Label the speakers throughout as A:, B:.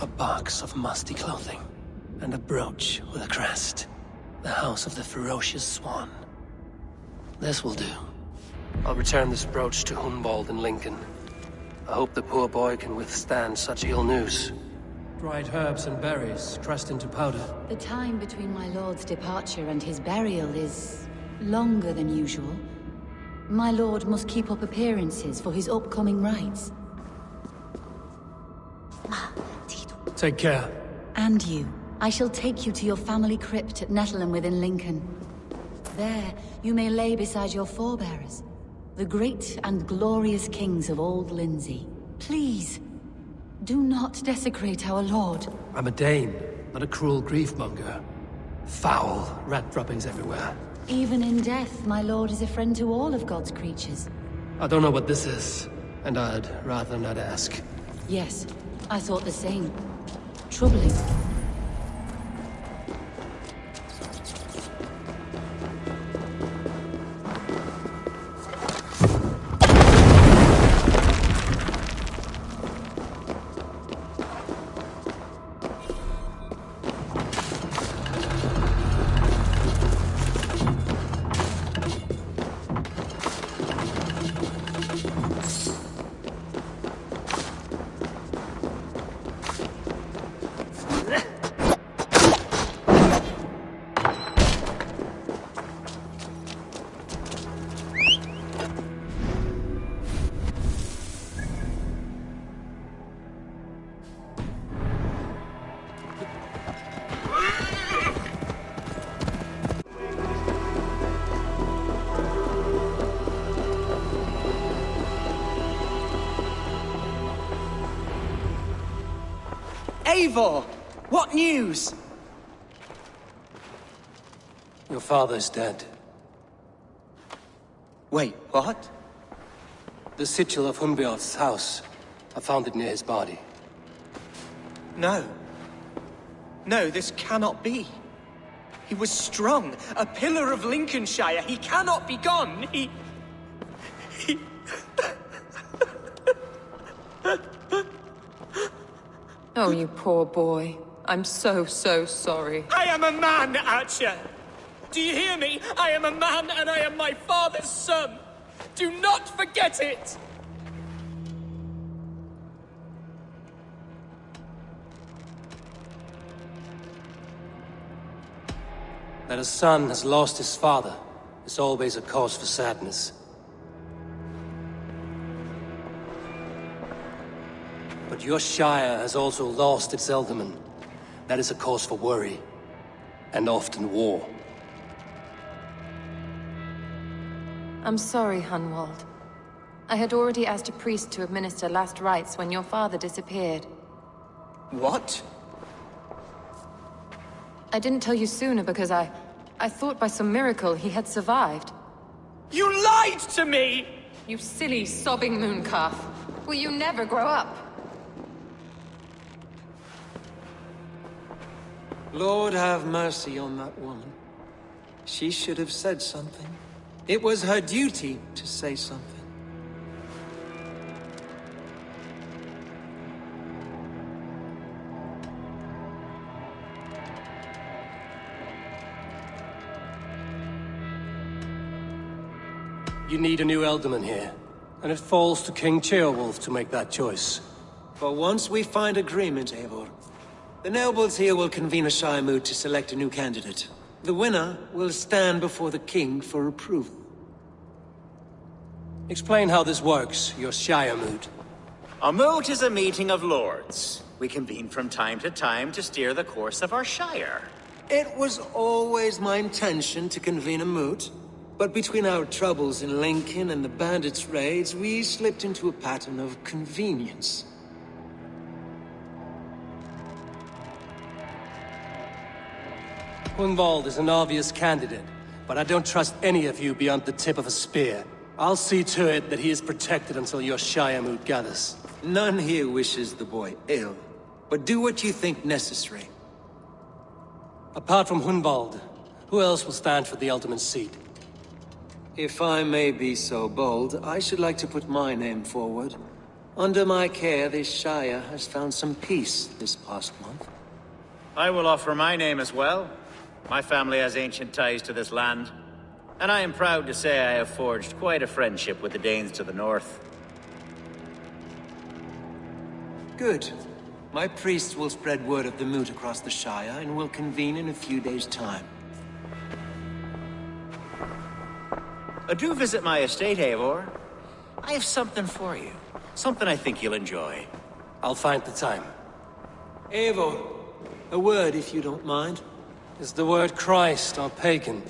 A: A box of musty clothing, and a brooch with a crest. The house of the ferocious swan. This will do. I'll return this brooch to Hunwald in Lincoln. I hope the poor boy can withstand such ill news. Dried herbs and berries pressed into powder.
B: The time between my lord's departure and his burial is longer than usual. My lord must keep up appearances for his upcoming rites.
A: Take care.
B: And you. I shall take you to your family crypt at Nettleton within Lincoln. There, you may lay beside your forebearers, the great and glorious kings of Old Lindsey. Please, do not desecrate our lord.
A: I'm a Dane, not a cruel griefmonger. Foul rat droppings everywhere.
B: Even in death, my lord is a friend to all of God's creatures.
A: I don't know what this is, and I'd rather not ask.
B: Yes, I thought the same. Troubling.
C: Eivor! What news?
A: Your father's dead.
C: Wait, what?
A: The sigil of Hunbjorn's house. I found it near his body.
C: No. No, this cannot be. He was strong, a pillar of Lincolnshire. He cannot be gone. He...
D: Oh, you poor boy. I'm so sorry.
C: I am a man, Archer! Do you hear me? I am a man and I am my father's son! Do not forget it!
A: That a son has lost his father is always a cause for sadness. But your Shire has also lost its Ealdorman. That is a cause for worry, and often war.
D: I'm sorry, Hunwald. I had already asked a priest to administer last rites when your father disappeared.
C: What?
D: I didn't tell you sooner because I thought by some miracle he had survived.
C: You lied to me!
D: You silly, sobbing mooncalf. Will you never grow up?
E: Lord have mercy on that woman. She should have said something. It was her duty to say something.
A: You need a new Ealdorman here, and it falls to King Ceolwulf to make that choice.
E: But once we find agreement, Eivor, the nobles here will convene a Shire moot to select a new candidate. The winner will stand before the king for approval.
A: Explain how this works, your Shire moot.
F: A moot is a meeting of lords. We convene from time to time to steer the course of our Shire.
E: It was always my intention to convene a moot, but between our troubles in Lincoln and the bandits' raids, we slipped into a pattern of convenience.
A: Hunwald is an obvious candidate, but I don't trust any of you beyond the tip of a spear. I'll see to it that he is protected until your Shire moot gathers.
E: None here wishes the boy ill, but do what you think necessary.
A: Apart from Hunwald, who else will stand for the Ealdorman's seat?
E: If I may be so bold, I should like to put my name forward. Under my care, this Shire has found some peace this past month.
F: I will offer my name as well. My family has ancient ties to this land, and I am proud to say I have forged quite a friendship with the Danes to the north.
E: Good. My priests will spread word of the moot across the Shire, and will convene in a few days' time.
F: Do visit my estate, Eivor. I have something for you. Something I think you'll enjoy.
A: I'll find the time.
E: Eivor, a word if you don't mind.
A: Is the word Christ or pagan?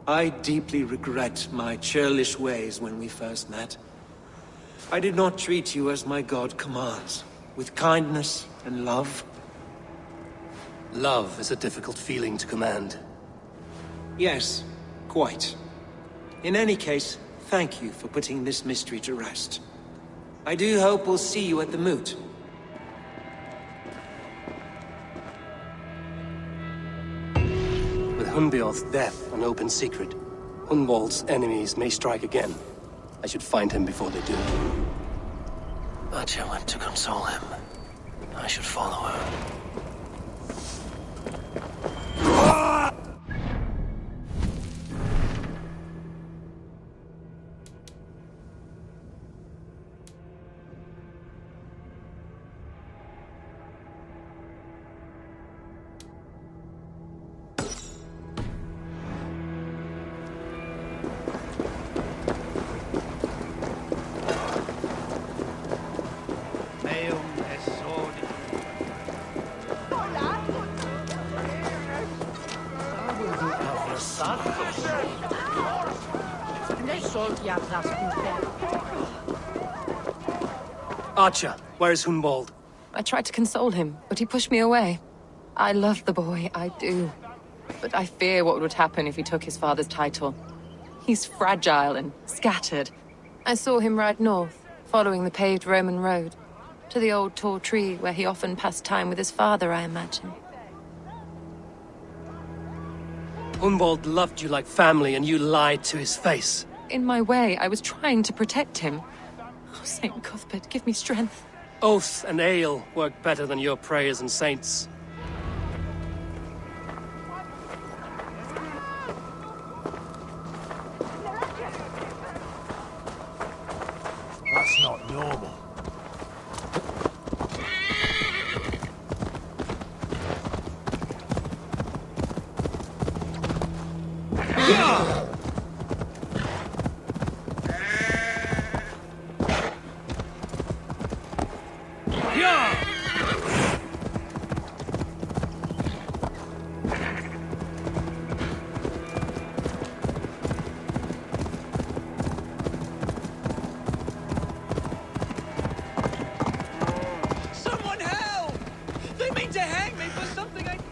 E: I deeply regret my churlish ways when we first met. I did not treat you as my god commands, with kindness and love.
A: Love is a difficult feeling to command.
E: Yes, quite. In any case, thank you for putting this mystery to rest. I do hope we'll see you at the moot.
A: With Hunbeorth's death an open secret, Hunwald's enemies may strike again. I should find him before they do. Atya went to console him. I should follow her. Archer, where is Hunwald?
D: I tried to console him, but he pushed me away. I love the boy, I do. But I fear what would happen if he took his father's title. He's fragile and scattered. I saw him ride north, following the paved Roman road, to the old tall tree where he often passed time with his father, I imagine.
A: Hunwald loved you like family and you lied to his face.
D: In my way, I was trying to protect him. Oh, Saint Cuthbert, give me strength.
A: Oath and ale work better than your prayers and saints.
G: That's not normal.
C: Someone help! They mean to hang me for something I did.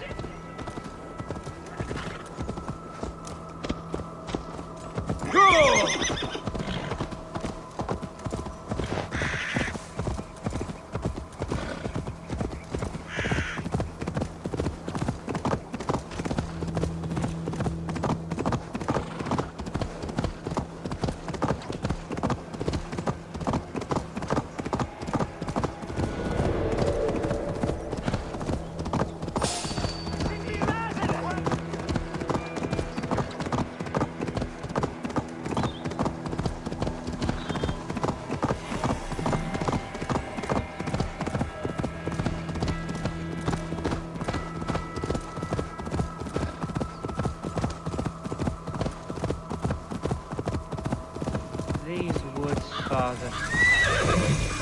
H: These woods, Father.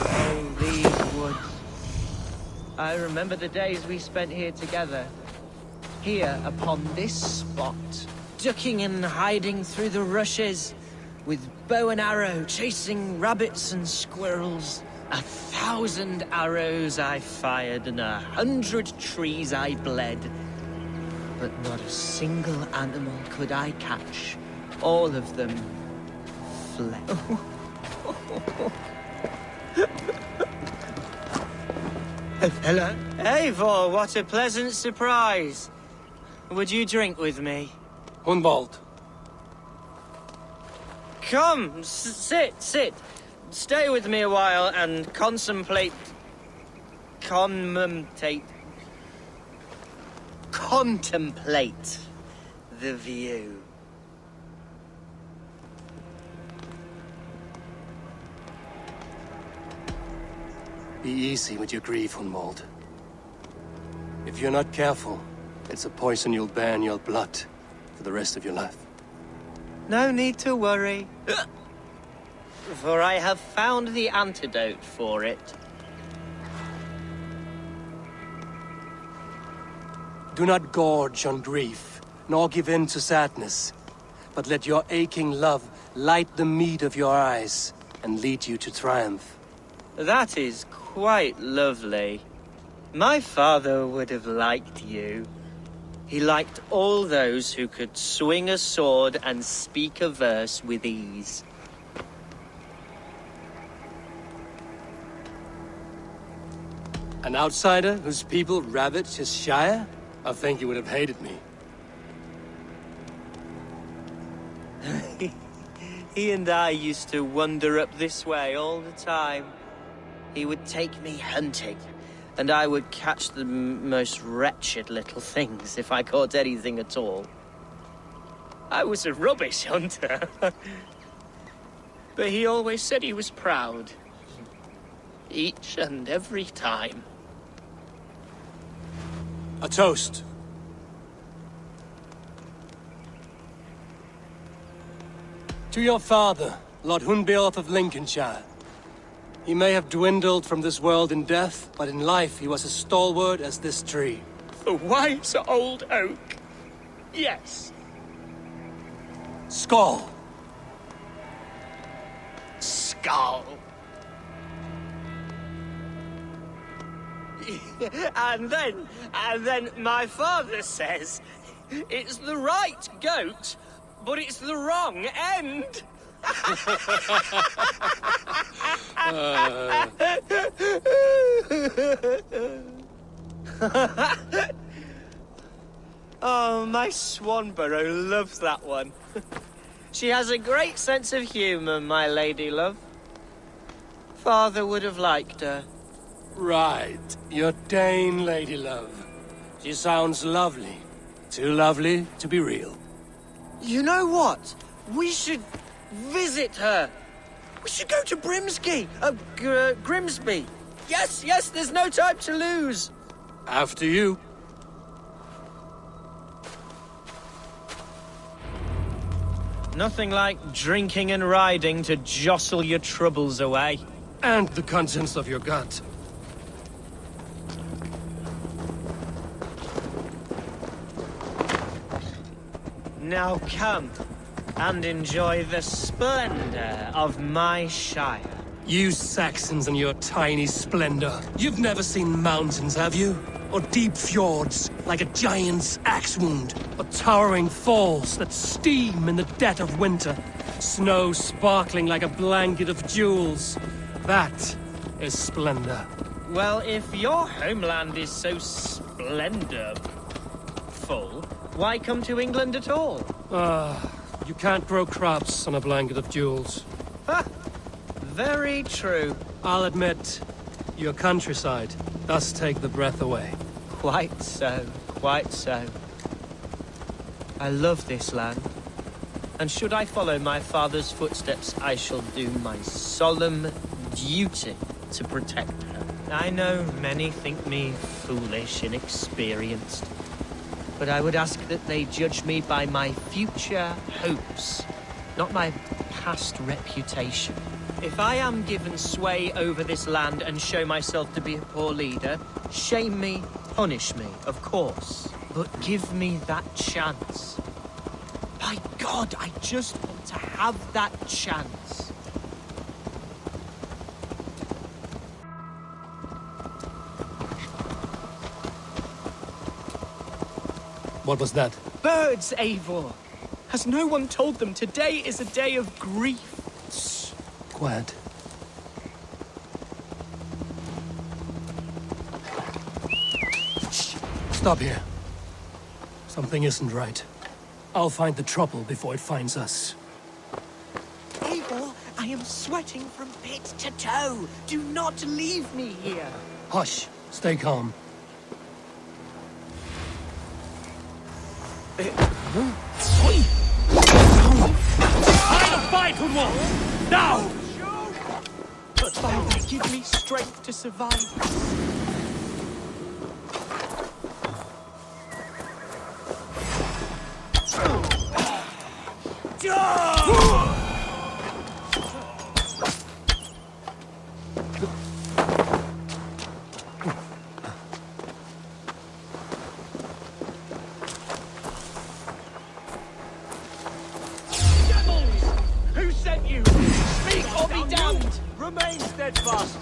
H: Oh, these woods. I remember the days we spent here together. Here, upon this spot. Ducking and hiding through the rushes. With bow and arrow, chasing rabbits and squirrels. 1,000 arrows I fired and 100 trees I bled. But not a single animal could I catch. All of them fled. Hello? Eivor, what a pleasant surprise. Would you drink with me?
A: Hunwald,
H: Come, sit. Stay with me a while and contemplate the view.
A: Be easy with your grief, Hunwald. If you're not careful, it's a poison you'll bear in your blood for the rest of your life.
H: No need to worry, for I have found the antidote for it.
A: Do not gorge on grief, nor give in to sadness, but let your aching love light the mead of your eyes and lead you to triumph.
H: That is quite lovely. My father would have liked you. He liked all those who could swing a sword and speak a verse with ease.
A: An outsider whose people ravaged his shire? I think you would have hated me.
H: He and I used to wander up this way all the time. He would take me hunting, and I would catch the most wretched little things if I caught anything at all. I was a rubbish hunter. But he always said he was proud. Each and every time.
A: A toast. To your father, Lord Hunbeorth of Lincolnshire. He may have dwindled from this world in death, but in life he was as stalwart as this tree.
H: A wise old oak. Yes.
A: Skull!
H: Skull. And then my father says, it's the right goat, but it's the wrong end. Oh, my Swanborough loves that one. She has a great sense of humour, my lady love. Father would have liked her.
A: Right, your Dane lady love. She sounds lovely. Too lovely to be real.
H: You know what? We should visit her. We should go to Grimsby. Yes, there's no time to lose.
A: After you.
H: Nothing like drinking and riding to jostle your troubles away.
A: And the contents of your gut.
H: Now come and enjoy the splendor of my shire.
A: You Saxons and your tiny splendor. You've never seen mountains, have you? Or deep fjords, like a giant's axe wound. Or towering falls that steam in the dead of winter. Snow sparkling like a blanket of jewels. That is splendor.
H: Well, if your homeland is so splendorful, why come to England at all?
A: You can't grow crops on a blanket of jewels.
H: Ha! Very true.
A: I'll admit, your countryside does take the breath away.
H: Quite so, quite so. I love this land. And should I follow my father's footsteps, I shall do my solemn duty to protect her. I know many think me foolish, inexperienced. But I would ask that they judge me by my future hopes, not my past reputation. If I am given sway over this land and show myself to be a poor leader, shame me, punish me, of course. But give me that chance. By God, I just want to have that chance.
A: What was that?
H: Birds, Eivor! Has no one told them today is a day of grief?
A: Quiet. Shh. Stop here. Something isn't right. I'll find the trouble before it finds us.
C: Eivor, I am sweating from pit to toe. Do not leave me here.
A: Hush. Stay calm.
G: Fight, Hunwald! Now!
C: But Father, give me strength to survive.
H: Who sent you? Speak or be damned! Remain steadfast!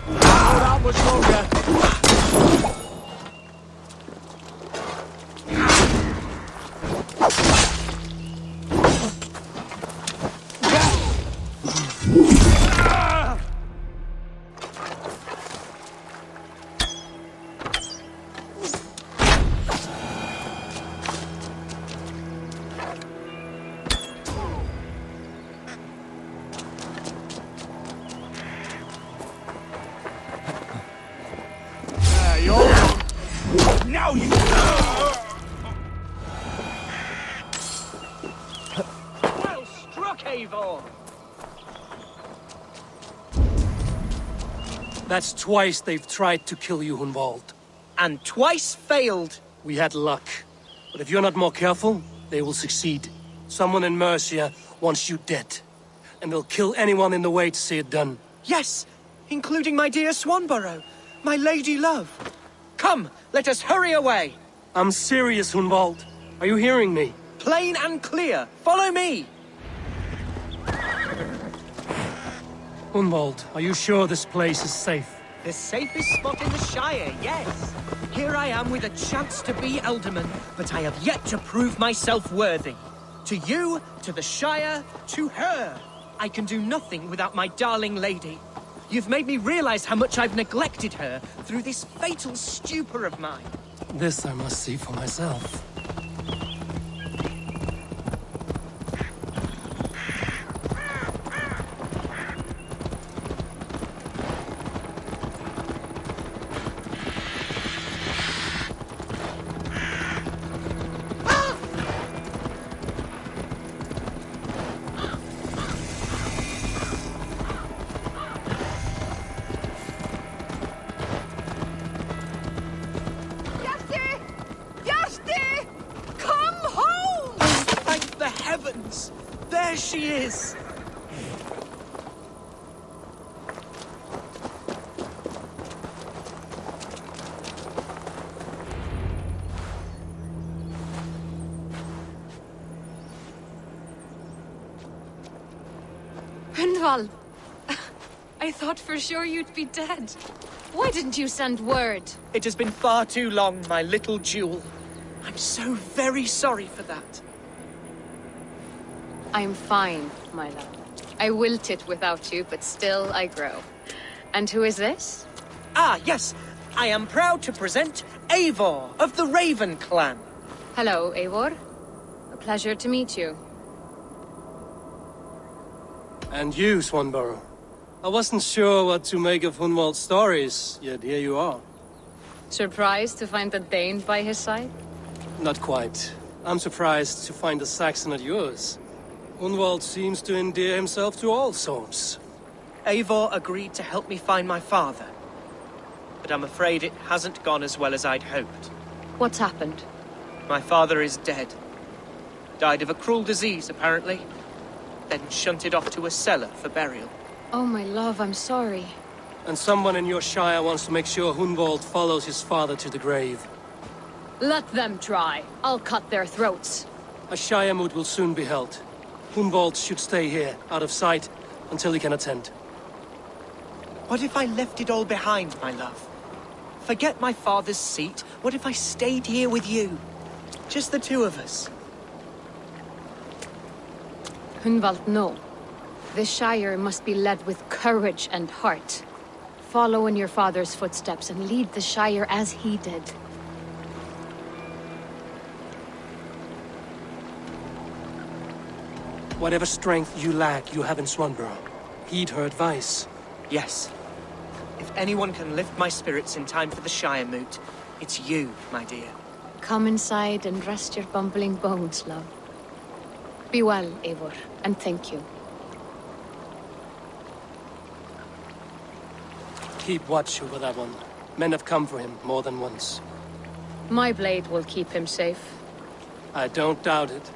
H: Not much longer.
G: Now you...
H: Well struck, Eivor!
A: That's twice they've tried to kill you, Hunwald.
C: And twice failed.
A: We had luck. But if you're not more careful, they will succeed. Someone in Mercia wants you dead. And they'll kill anyone in the way to see it done.
C: Yes, including my dear Swanborough, my lady love. Come, let us hurry away.
A: I'm serious, Hunwald. Are you hearing me?
C: Plain and clear. Follow me.
A: Hunwald, are you sure this place is safe?
C: The safest spot in the Shire, yes. Here I am with a chance to be Elderman, but I have yet to prove myself worthy. To you, to the Shire, to her. I can do nothing without my darling lady. You've made me realize how much I've neglected her through this fatal stupor of mine.
A: This I must see for myself.
C: There she is!
D: Hunwald! I thought for sure you'd be dead. Why didn't you send word?
C: It has been far too long, my little jewel. I'm so very sorry for that.
D: I'm fine, my love. I wilted without you, but still I grow. And who is this?
C: Ah, yes. I am proud to present Eivor of the Raven clan.
D: Hello, Eivor. A pleasure to meet you.
A: And you, Swanborough. I wasn't sure what to make of Hunwald's stories, yet here you are.
D: Surprised to find the Dane by his side?
A: Not quite. I'm surprised to find a Saxon at yours. Hunwald seems to endear himself to all souls.
C: Eivor agreed to help me find my father. But I'm afraid it hasn't gone as well as I'd hoped.
D: What's happened?
C: My father is dead. Died of a cruel disease, apparently. Then shunted off to a cellar for burial.
D: Oh, my love, I'm sorry.
A: And someone in your shire wants to make sure Hunwald follows his father to the grave.
D: Let them try. I'll cut their throats.
A: A shire moot will soon be held. Hunwald should stay here, out of sight, until he can attend.
C: What if I left it all behind, my love? Forget my father's seat. What if I stayed here with you? Just the two of us.
I: Hunvald, no. This Shire must be led with courage and heart. Follow in your father's footsteps and lead the Shire as he did.
A: Whatever strength you lack, you have in Swanborough. Heed her advice.
C: Yes. If anyone can lift my spirits in time for the Shire moot, it's you, my dear.
I: Come inside and rest your bumbling bones, love. Be well, Eivor, and thank you.
A: Keep watch over that one. Men have come for him more than once.
I: My blade will keep him safe.
A: I don't doubt it.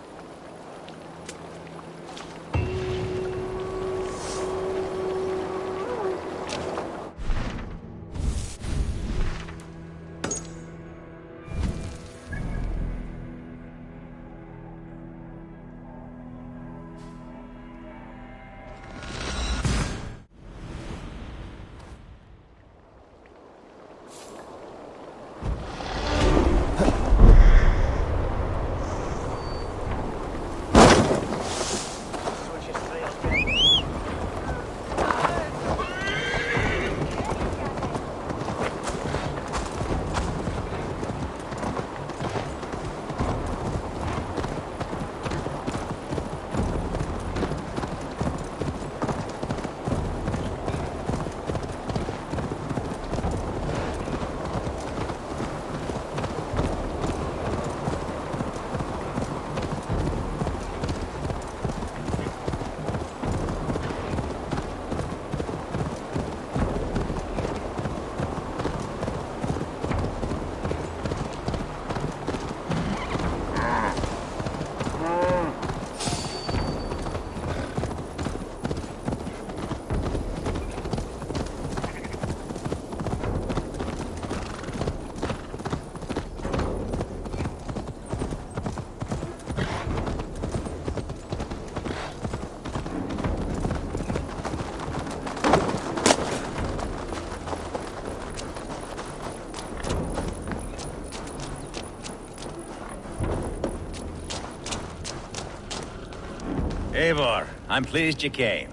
F: Eivor, I'm pleased you came.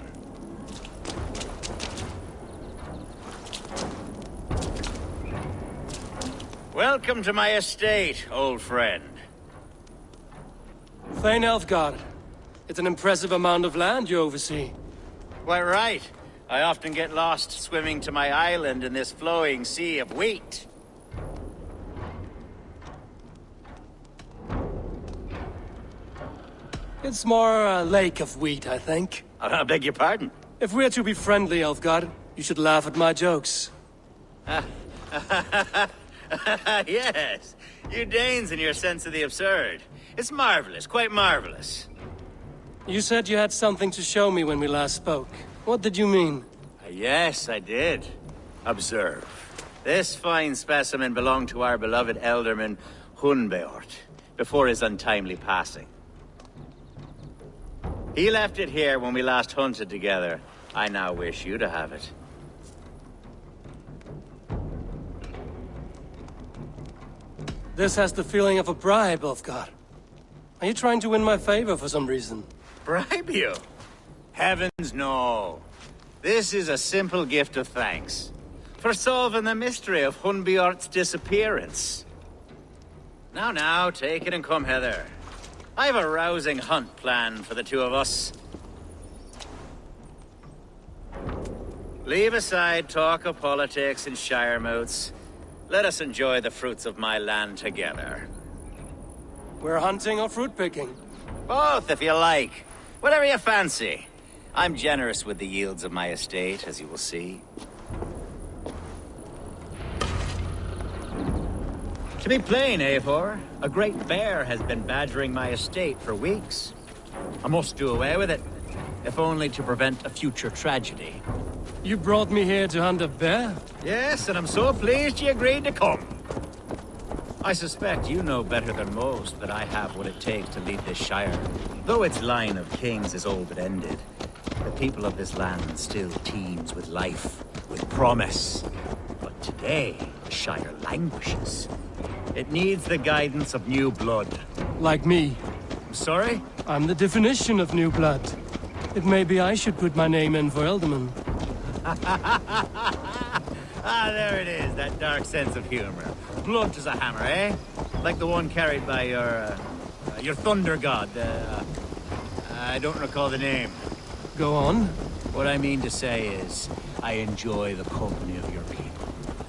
F: Welcome to my estate, old friend.
A: Thane Elfgard. It's an impressive amount of land you oversee.
F: Quite right. I often get lost swimming to my island in this flowing sea of wheat.
A: It's more a lake of wheat, I think.
F: I beg your pardon?
A: If we're to be friendly, Elfgard, you should laugh at my jokes.
F: Yes, you Danes and your sense of the absurd. It's marvelous, quite marvelous.
A: You said you had something to show me when we last spoke. What did you mean?
F: Yes, I did. Observe. This fine specimen belonged to our beloved elderman, Hunbeort, before his untimely passing. He left it here when we last hunted together. I now wish you to have it.
A: This has the feeling of a bribe, Ulfgar. Are you trying to win my favor for some reason?
F: Bribe you? Heavens, no. This is a simple gift of thanks for solving the mystery of Hunbeort's disappearance. Now, take it and come hither. I have a rousing hunt planned for the two of us. Leave aside talk of politics and shire moots. Let us enjoy the fruits of my land together.
A: We're hunting or fruit picking?
F: Both, if you like. Whatever you fancy. I'm generous with the yields of my estate, as you will see. To be plain, Eivor, a great bear has been badgering my estate for weeks. I must do away with it, if only to prevent a future tragedy.
A: You brought me here to hunt a bear?
F: Yes, and I'm so pleased you agreed to come. I suspect you know better than most that I have what it takes to lead this shire. Though its line of kings is all but ended, the people of this land still teems with life, with promise. But today, the shire languishes. It needs the guidance of new blood.
A: Like me.
F: I'm sorry?
A: I'm the definition of new blood. It may be I should put my name in for Elderman.
F: Ah, there it is, that dark sense of humor. Blunt as a hammer, eh? Like the one carried by your thunder god. I don't recall the name.
A: Go on.
F: What I mean to say is, I enjoy the company of your people.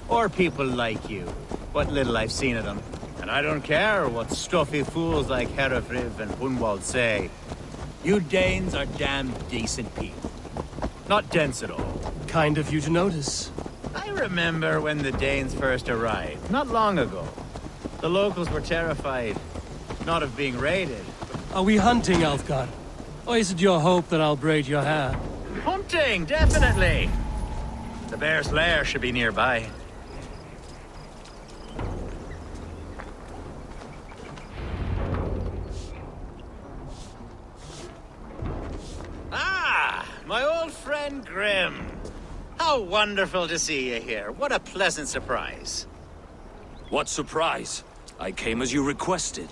F: Or people like you. What little I've seen of them. And I don't care what stuffy fools like Herefriv and Hunwald say. You Danes are damn decent people. Not dense at all.
A: Kind of you to notice.
F: I remember when the Danes first arrived, not long ago. The locals were terrified, not of being raided.
A: Are we hunting, Alfgar? Or is it your hope that I'll braid your hair?
F: Hunting, definitely! The bear's lair should be nearby. Ah, my old friend Grim. How wonderful to see you here. What a pleasant surprise.
G: What surprise? I came as you requested.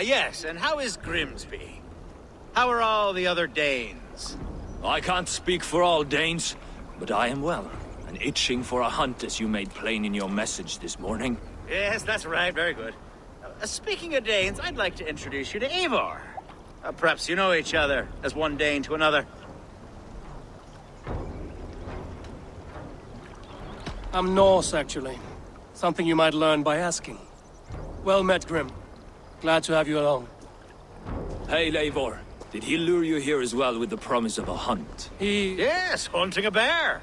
F: Yes, and how is Grimsby? How are all the other Danes?
G: I can't speak for all Danes, but I am well, and itching for a hunt as you made plain in your message this morning.
F: Yes, that's right. Very good. Speaking of Danes, I'd like to introduce you to Eivor. Perhaps you know each other, as one Dane to another.
A: I'm Norse, actually. Something you might learn by asking. Well met, Grim. Glad to have you along.
G: Hey, Eivor. Did he lure you here as well with the promise of a hunt?
F: Yes, hunting a bear.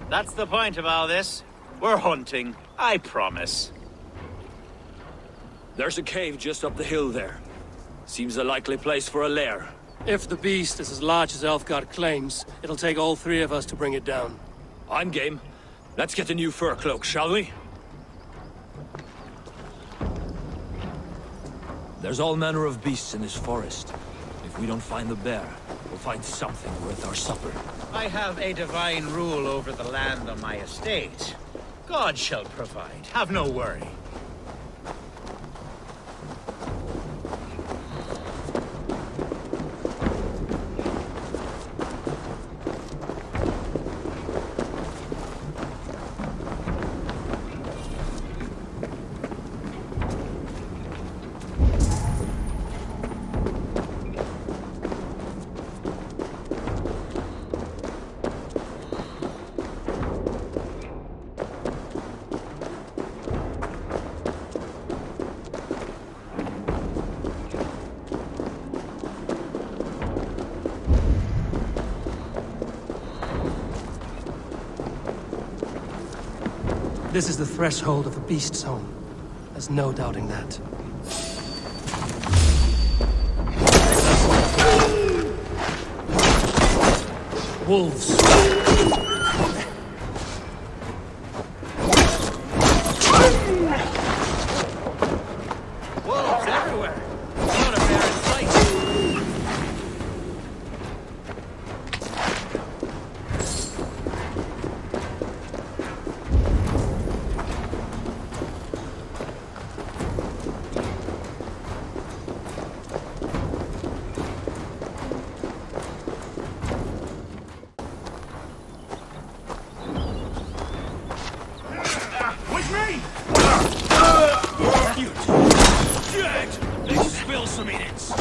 F: That's the point of all this. We're hunting, I promise.
G: There's a cave just up the hill there. Seems a likely place for a lair.
A: If the beast is as large as Elfgard claims, it'll take all three of us to bring it down.
G: I'm game. Let's get a new fur cloak, shall we? There's all manner of beasts in this forest. If we don't find the bear, we'll find something worth our supper.
F: I have a divine rule over the land on my estate. God shall provide. Have no worry.
A: This is the threshold of the beast's home. There's no doubting that. Wolves.
F: Wolves everywhere. Not a bear in sight.
G: With me! You jagged! They spill some idiots!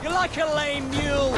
C: You're like a lame mule!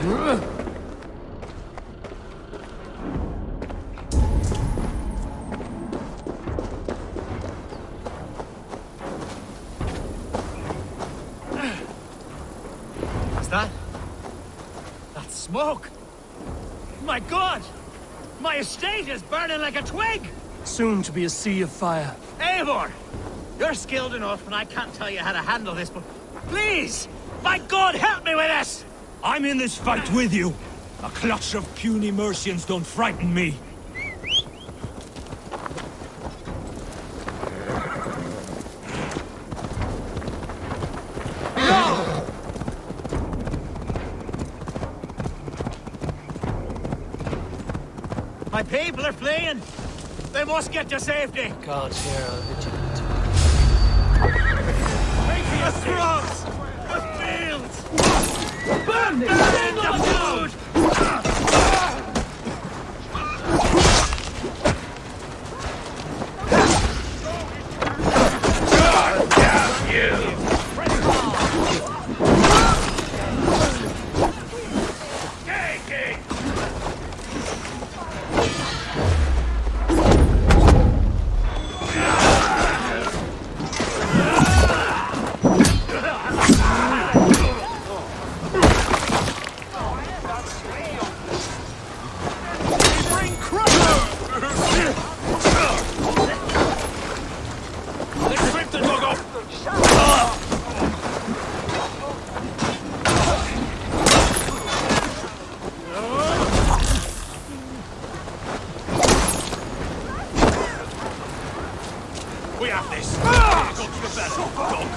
F: What's that? That's smoke! My God! My estate is burning like a twig!
A: Soon to be a sea of fire.
F: Eivor! You're skilled enough, and I can't tell you how to handle this, but please! My God, help me with this!
G: I'm in this fight with you. A clutch of puny Mercians don't frighten me.
F: My people are fleeing! They must get to safety!
A: Gods here are vigilant.
F: The crops! The fields! Burn the food!
G: We have this. Go to the battle.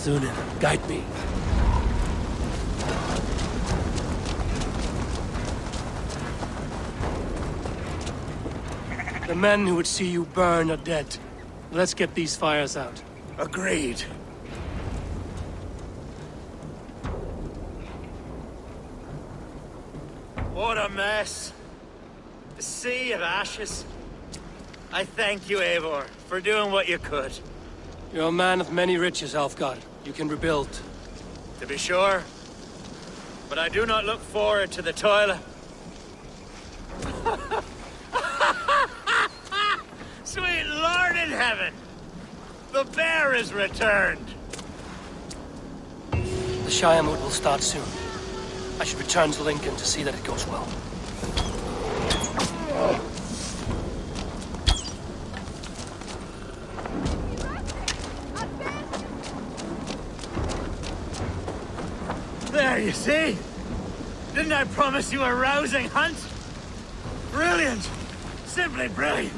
A: Zunin, guide me. The men who would see you burn are dead. Let's get these fires out.
F: Agreed. What a mess. A sea of ashes. I thank you, Eivor, for doing what you could.
A: You're a man of many riches, Alfgard. You can rebuild.
F: To be sure. But I do not look forward to the toil. Sweet Lord in heaven! The bear is returned!
A: The Shire mood will start soon. I should return to Lincoln to see that it goes well.
F: There, you see? Didn't I promise you a rousing hunt? Brilliant! Simply brilliant!